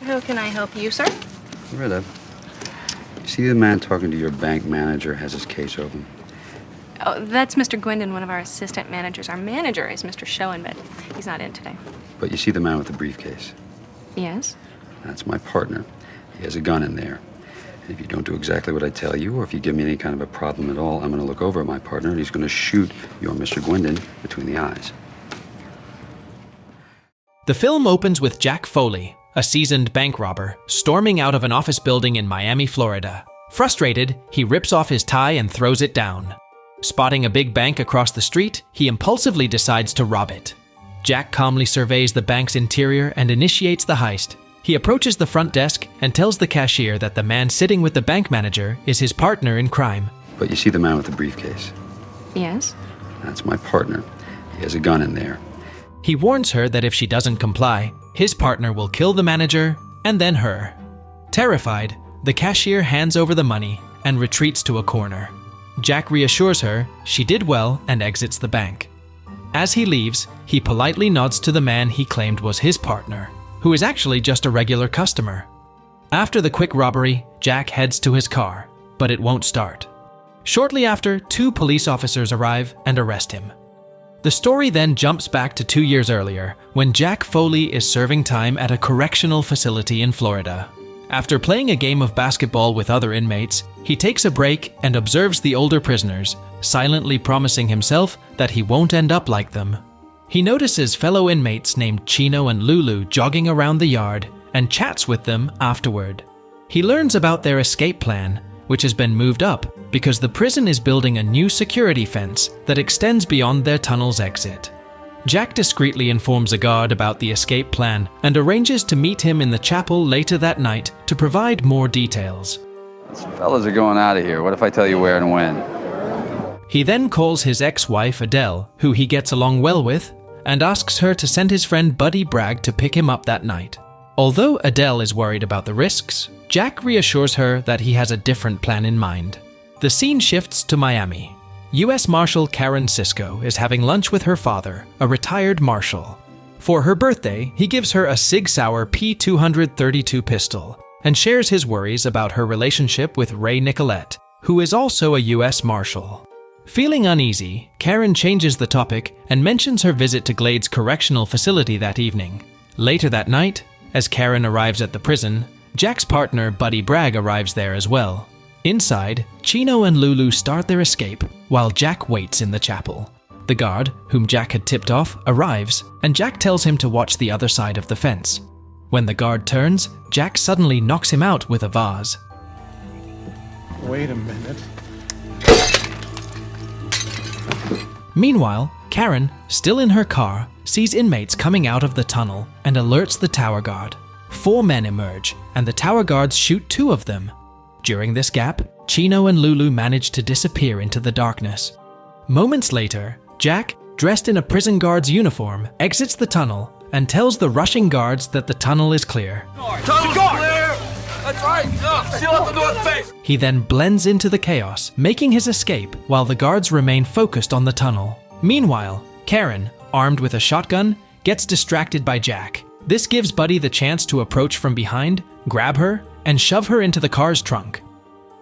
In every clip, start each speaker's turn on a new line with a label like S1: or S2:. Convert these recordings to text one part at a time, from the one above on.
S1: How can I help you, sir?
S2: Rita, you see the man talking to your bank manager has his case open?
S1: Oh, that's Mr. Gwendon, one of our assistant managers. Our manager is Mr. Schoen, but he's not in today.
S2: But you see the man with the briefcase?
S1: Yes?
S2: That's my partner. He has a gun in there. And if you don't do exactly what I tell you, or if you give me any kind of a problem at all, I'm going to look over at my partner, and he's going to shoot your Mr. Gwendon between the eyes.
S3: The film opens with Jack Foley, a seasoned bank robber, storming out of an office building in Miami, Florida. Frustrated, he rips off his tie and throws it down. Spotting a big bank across the street, he impulsively decides to rob it. Jack calmly surveys the bank's interior and initiates the heist. He approaches the front desk and tells the cashier that the man sitting with the bank manager is his partner in crime.
S2: But you see the man with the briefcase?
S1: Yes?
S2: That's my partner. He has a gun in there.
S3: He warns her that if she doesn't comply, his partner will kill the manager and then her. Terrified, the cashier hands over the money and retreats to a corner. Jack reassures her she did well and exits the bank. As he leaves, he politely nods to the man he claimed was his partner, who is actually just a regular customer. After the quick robbery, Jack heads to his car, but it won't start. Shortly after, 2 police officers arrive and arrest him. The story then jumps back to 2 years earlier, when Jack Foley is serving time at a correctional facility in Florida. After playing a game of basketball with other inmates, he takes a break and observes the older prisoners, silently promising himself that he won't end up like them. He notices fellow inmates named Chino and Lulu jogging around the yard and chats with them afterward. He learns about their escape plan, which has been moved up because the prison is building a new security fence that extends beyond their tunnel's exit. Jack discreetly informs a guard about the escape plan and arranges to meet him in the chapel later that night to provide more details.
S2: These fellas are going out of here. What if I tell you where and when?
S3: He then calls his ex-wife Adele, who he gets along well with, and asks her to send his friend Buddy Bragg to pick him up that night. Although Adele is worried about the risks, Jack reassures her that he has a different plan in mind. The scene shifts to Miami. U.S. Marshal Karen Sisco is having lunch with her father, a retired marshal. For her birthday, he gives her a Sig Sauer P232 pistol and shares his worries about her relationship with Ray Nicolette, who is also a U.S. Marshal. Feeling uneasy, Karen changes the topic and mentions her visit to Glade's correctional facility that evening. Later that night, as Karen arrives at the prison, Jack's partner Buddy Bragg arrives there as well. Inside, Chino and Lulu start their escape while Jack waits in the chapel. The guard, whom Jack had tipped off, arrives, and Jack tells him to watch the other side of the fence. When the guard turns, Jack suddenly knocks him out with a vase.
S4: Wait a minute.
S3: Meanwhile, Karen, still in her car, sees inmates coming out of the tunnel and alerts the tower guard. 4 men emerge, and the tower guards shoot 2 of them. During this gap, Chino and Lulu manage to disappear into the darkness. Moments later, Jack, dressed in a prison guard's uniform, exits the tunnel and tells the rushing guards that the tunnel is clear.
S5: Tunnel's clear! That's right! Seal up the north face!
S3: He then blends into the chaos, making his escape while the guards remain focused on the tunnel. Meanwhile, Karen, armed with a shotgun, gets distracted by Jack. This gives Buddy the chance to approach from behind, grab her, and shove her into the car's trunk.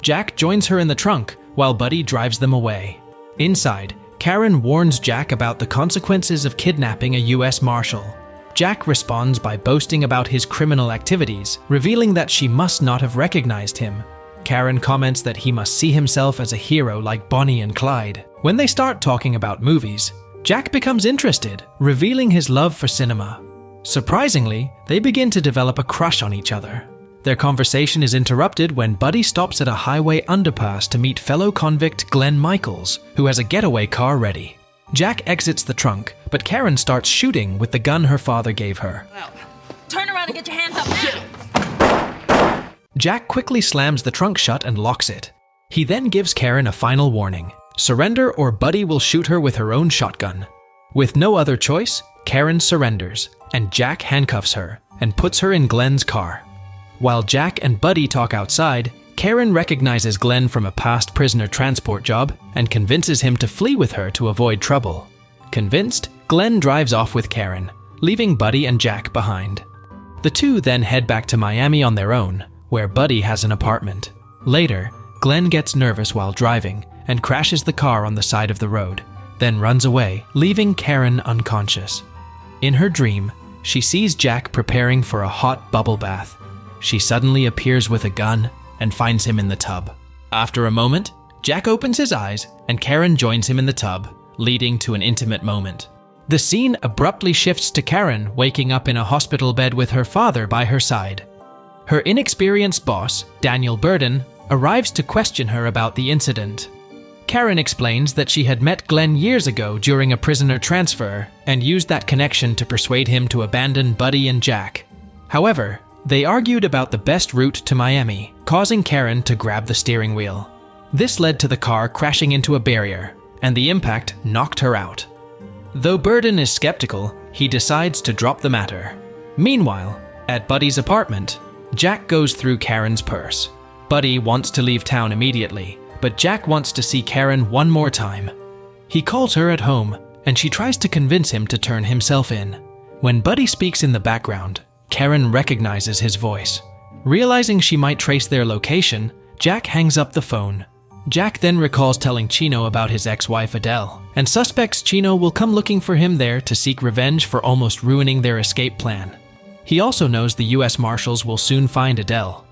S3: Jack joins her in the trunk while Buddy drives them away. Inside, Karen warns Jack about the consequences of kidnapping a U.S. Marshal. Jack responds by boasting about his criminal activities, revealing that she must not have recognized him. Karen comments that he must see himself as a hero like Bonnie and Clyde. When they start talking about movies, Jack becomes interested, revealing his love for cinema. Surprisingly, they begin to develop a crush on each other. Their conversation is interrupted when Buddy stops at a highway underpass to meet fellow convict Glenn Michaels, who has a getaway car ready. Jack exits the trunk, but Karen starts shooting with the gun her father gave her.
S1: Turn around and get your hands up now!
S3: Jack quickly slams the trunk shut and locks it. He then gives Karen a final warning. Surrender or Buddy will shoot her with her own shotgun. With no other choice, Karen surrenders, and Jack handcuffs her and puts her in Glenn's car. While Jack and Buddy talk outside, Karen recognizes Glenn from a past prisoner transport job and convinces him to flee with her to avoid trouble. Convinced, Glenn drives off with Karen, leaving Buddy and Jack behind. The two then head back to Miami on their own, where Buddy has an apartment. Later, Glenn gets nervous while driving and crashes the car on the side of the road, then runs away, leaving Karen unconscious. In her dream, she sees Jack preparing for a hot bubble bath. She suddenly appears with a gun and finds him in the tub. After a moment, Jack opens his eyes and Karen joins him in the tub, leading to an intimate moment. The scene abruptly shifts to Karen waking up in a hospital bed with her father by her side. Her inexperienced boss, Daniel Burden, arrives to question her about the incident. Karen explains that she had met Glenn years ago during a prisoner transfer and used that connection to persuade him to abandon Buddy and Jack. However, they argued about the best route to Miami, causing Karen to grab the steering wheel. This led to the car crashing into a barrier, and the impact knocked her out. Though Burden is skeptical, he decides to drop the matter. Meanwhile, at Buddy's apartment, Jack goes through Karen's purse. Buddy wants to leave town immediately, but Jack wants to see Karen one more time. He calls her at home, and she tries to convince him to turn himself in. When Buddy speaks in the background, Karen recognizes his voice. Realizing she might trace their location, Jack hangs up the phone. Jack then recalls telling Chino about his ex-wife Adele, and suspects Chino will come looking for him there to seek revenge for almost ruining their escape plan. He also knows the US Marshals will soon find Adele.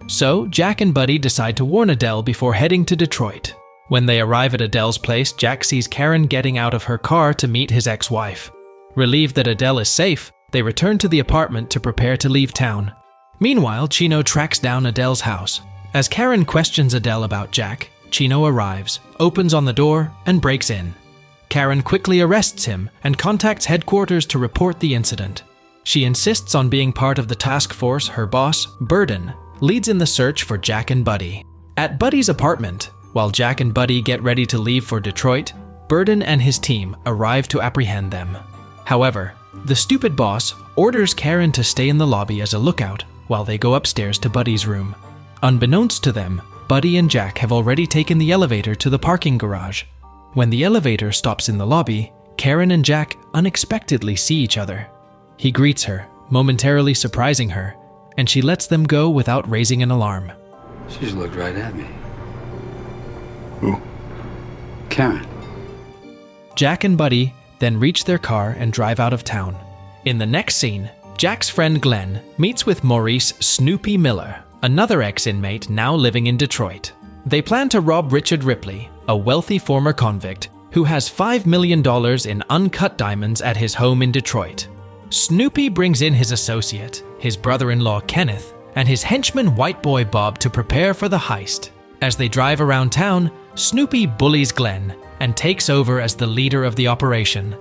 S3: So, Jack and Buddy decide to warn Adele before heading to Detroit. When they arrive at Adele's place, Jack sees Karen getting out of her car to meet his ex-wife. Relieved that Adele is safe, they return to the apartment to prepare to leave town. Meanwhile, Chino tracks down Adele's house. As Karen questions Adele about Jack, Chino arrives, opens on the door, and breaks in. Karen quickly arrests him and contacts headquarters to report the incident. She insists on being part of the task force her boss, Burden, leads in the search for Jack and Buddy. At Buddy's apartment, while Jack and Buddy get ready to leave for Detroit, Burden and his team arrive to apprehend them. However, the stupid boss orders Karen to stay in the lobby as a lookout while they go upstairs to Buddy's room. Unbeknownst to them, Buddy and Jack have already taken the elevator to the parking garage. When the elevator stops in the lobby, Karen and Jack unexpectedly see each other. He greets her, momentarily surprising her, and she lets them go without raising an alarm.
S2: She just looked right at me.
S4: Who?
S2: Karen.
S3: Jack and Buddy then reach their car and drive out of town. In the next scene, Jack's friend Glenn meets with Maurice Snoopy Miller, another ex-inmate now living in Detroit. They plan to rob Richard Ripley, a wealthy former convict who has $5 million in uncut diamonds at his home in Detroit. Snoopy brings in his associate, his brother-in-law Kenneth, and his henchman White Boy Bob to prepare for the heist. As they drive around town, Snoopy bullies Glenn and takes over as the leader of the operation.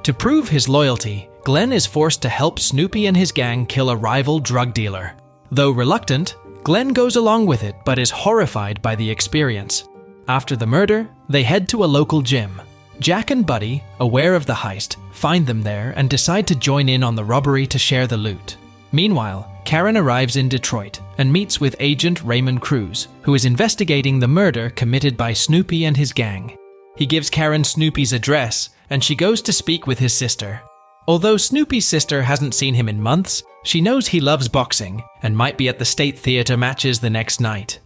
S3: To prove his loyalty, Glenn is forced to help Snoopy and his gang kill a rival drug dealer. Though reluctant, Glenn goes along with it but is horrified by the experience. After the murder, they head to a local gym. Jack and Buddy, aware of the heist, find them there and decide to join in on the robbery to share the loot. Meanwhile, Karen arrives in Detroit and meets with Agent Raymond Cruz, who is investigating the murder committed by Snoopy and his gang. He gives Karen Snoopy's address, and she goes to speak with his sister. Although Snoopy's sister hasn't seen him in months, she knows he loves boxing and might be at the State Theater matches the next night.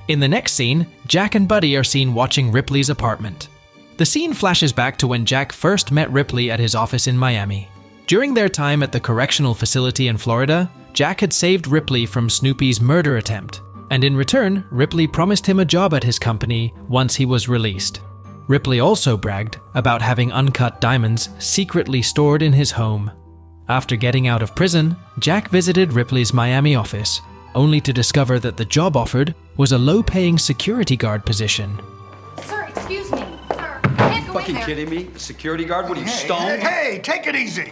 S3: In the next scene, Jack and Buddy are seen watching Ripley's apartment. The scene flashes back to when Jack first met Ripley at his office in Miami. During their time at the correctional facility in Florida, Jack had saved Ripley from Snoopy's murder attempt, and in return, Ripley promised him a job at his company once he was released. Ripley also bragged about having uncut diamonds secretly stored in his home. After getting out of prison, Jack visited Ripley's Miami office, only to discover that the job offered was a low-paying security guard position.
S1: Sir, excuse me. Sir, I can't go in
S2: Fucking
S1: there.
S2: kidding me? Security guard? What are you, stoned?
S4: Hey, take it easy!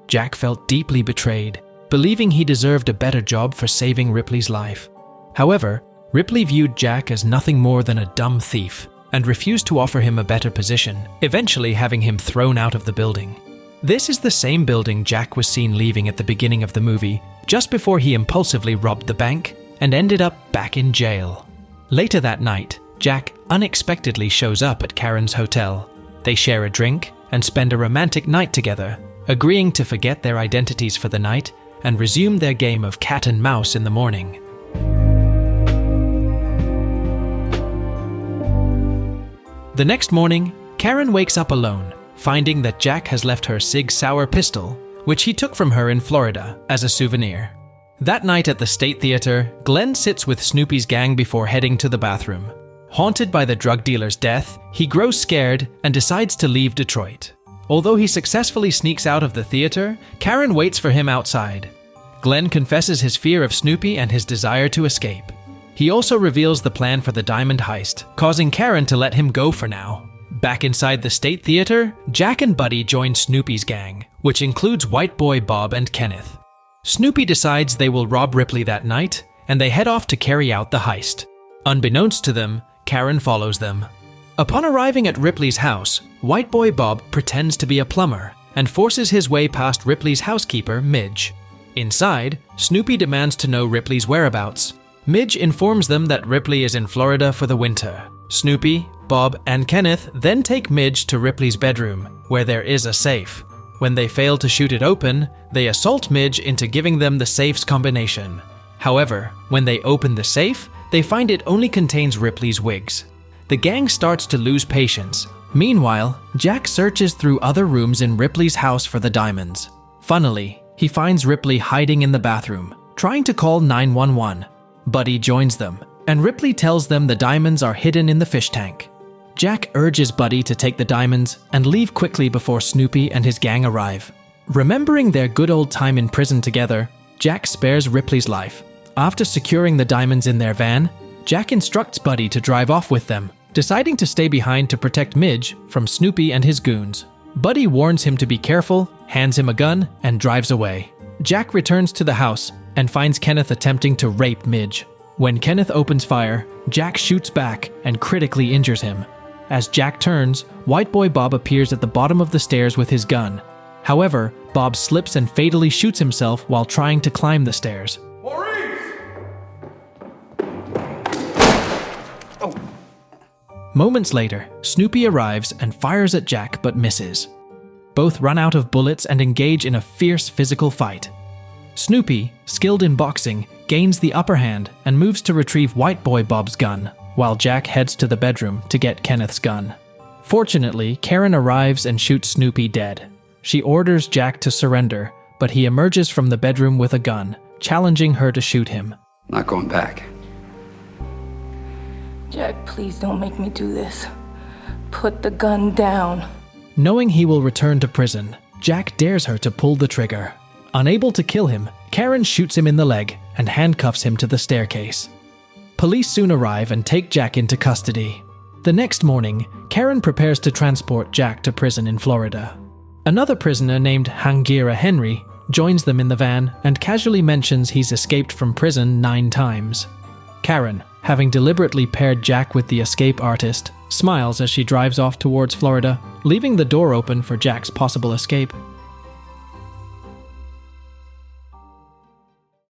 S3: Jack felt deeply betrayed, believing he deserved a better job for saving Ripley's life. However, Ripley viewed Jack as nothing more than a dumb thief and refused to offer him a better position, eventually having him thrown out of the building. This is the same building Jack was seen leaving at the beginning of the movie, just before he impulsively robbed the bank and ended up back in jail. Later that night, Jack unexpectedly shows up at Karen's hotel. They share a drink and spend a romantic night together, agreeing to forget their identities for the night and resume their game of cat and mouse in the morning. The next morning, Karen wakes up alone, finding that Jack has left her Sig Sauer pistol, which he took from her in Florida as a souvenir. That night at the State Theater, Glenn sits with Snoopy's gang before heading to the bathroom. Haunted by the drug dealer's death, he grows scared and decides to leave Detroit. Although he successfully sneaks out of the theater, Karen waits for him outside. Glenn confesses his fear of Snoopy and his desire to escape. He also reveals the plan for the diamond heist, causing Karen to let him go for now. Back inside the State Theater, Jack and Buddy join Snoopy's gang, which includes White Boy Bob and Kenneth. Snoopy decides they will rob Ripley that night, and they head off to carry out the heist. Unbeknownst to them, Karen follows them. Upon arriving at Ripley's house, White Boy Bob pretends to be a plumber and forces his way past Ripley's housekeeper, Midge. Inside, Snoopy demands to know Ripley's whereabouts. Midge informs them that Ripley is in Florida for the winter. Snoopy, Bob, and Kenneth then take Midge to Ripley's bedroom, where there is a safe. When they fail to shoot it open, they assault Midge into giving them the safe's combination. However, when they open the safe, they find it only contains Ripley's wigs. The gang starts to lose patience. Meanwhile, Jack searches through other rooms in Ripley's house for the diamonds. Funnily, he finds Ripley hiding in the bathroom, trying to call 911. Buddy joins them, and Ripley tells them the diamonds are hidden in the fish tank. Jack urges Buddy to take the diamonds and leave quickly before Snoopy and his gang arrive. Remembering their good old time in prison together, Jack spares Ripley's life. After securing the diamonds in their van, Jack instructs Buddy to drive off with them, deciding to stay behind to protect Midge from Snoopy and his goons. Buddy warns him to be careful, hands him a gun, and drives away. Jack returns to the house and finds Kenneth attempting to rape Midge. When Kenneth opens fire, Jack shoots back and critically injures him. As Jack turns, White Boy Bob appears at the bottom of the stairs with his gun. However, Bob slips and fatally shoots himself while trying to climb the stairs. Moments later, Snoopy arrives and fires at Jack but misses. Both run out of bullets and engage in a fierce physical fight. Snoopy, skilled in boxing, gains the upper hand and moves to retrieve White Boy Bob's gun, while Jack heads to the bedroom to get Kenneth's gun. Fortunately, Karen arrives and shoots Snoopy dead. She orders Jack to surrender, but he emerges from the bedroom with a gun, challenging her to shoot him.
S2: Not going back.
S6: Jack, please don't make me do this. Put the gun down.
S3: Knowing he will return to prison, Jack dares her to pull the trigger. Unable to kill him, Karen shoots him in the leg and handcuffs him to the staircase. Police soon arrive and take Jack into custody. The next morning, Karen prepares to transport Jack to prison in Florida. Another prisoner named Hangira Henry joins them in the van and casually mentions he's escaped from prison 9 times. Karen, having deliberately paired Jack with the escape artist, smiles as she drives off towards Florida, leaving the door open for Jack's possible escape.